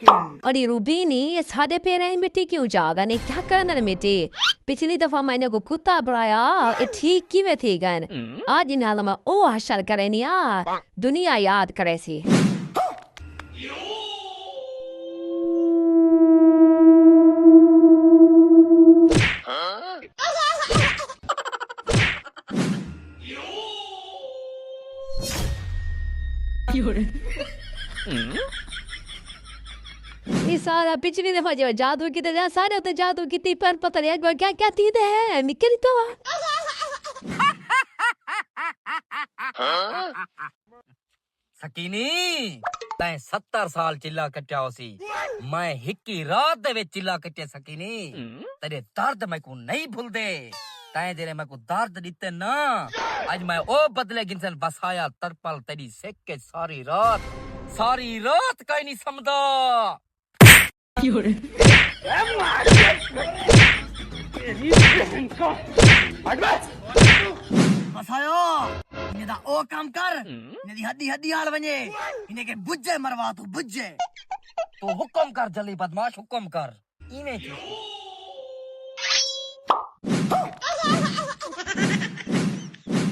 और ये रूबीनी ये सादे पैर मिट्टी क्यों जागा ने क्या करना है मिट्टी पिछली दफा मैंने को कुत्ता बुलाया ये ठीक किवे थे गन आज इन हाल में ओ हशर करे नहीं यार दुनिया याद करे सी ये सारा पिछली दफा जो जादू की तरह सारे तो जादू की थी पर पता नहीं क्या क्या थी है मिक्की तो सकीनी तैं 70 साल चिल्ला कट्या होसी मैं हिक्की रात दे विच चिल्ला कट्टे सकीनी तेरे दर्द मैं को नहीं भूल दे तैं जेरे मैं को दर्द दिते ना आज मैं ओ बदले गिनसन बसाया तरपल तेरी सेक के सारी रात कहीं नहीं समझदा बसायो इन्हें दा ओ काम कर इन्हें दी हड्डी हाल बने इन्हें के बुझे मरवा तू बुझे तो हुक्म कर जल्दी बदमाश हुक्म कर इन्हें की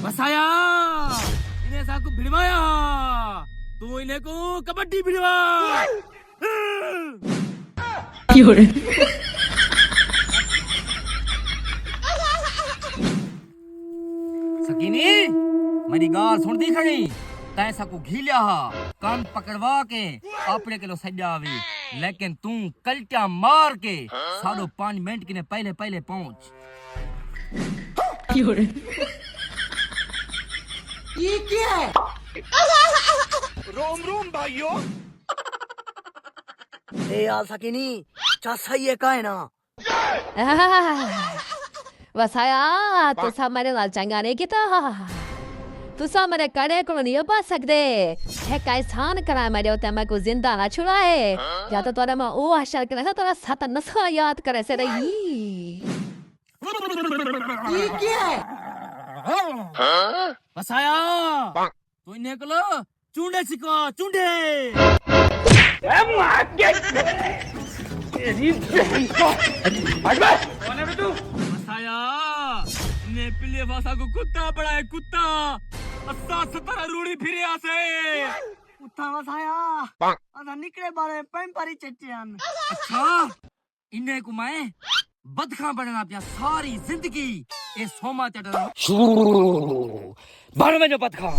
बसाया इन्हें साकू भिड़वाया तू इन्हें को कबड्डी भिड़वा सकीनी मेरी गाल सुन दी खड़ी तैं साकू घीलिया हा कान पकड़वा के अपने किलो सजा आवी लेकिन तू कल्टा मार के 5.5 मिनट के पहले पहुंच ये क्या है रोम भाइयों ए यार सकीनी चा सही है का है ना वसाया तो सामने लाल चंगा नहीं किता तू सामने करे को नहीं बा सकते है काय स्थान करा मेरे उते मैं को जिंदा ना छुड़ाए या तो तोरा में ओ हशर करे तोरा सात नसा याद करे से रही ये क्या है बसाया तू इन्हें को चुंडे सिको चुंडे बसाया ने पिले भाषा को कुत्ता बड़ा है कुत्ता 70 रूड़ी फिरे आसे उठा बसाया अदा निकले बारे पैंपारी चच्चन अच्छा इन्हें को मैं बदखा बनना पिया सारी जिंदगी ए सोमा चटरा बार में जो बदखा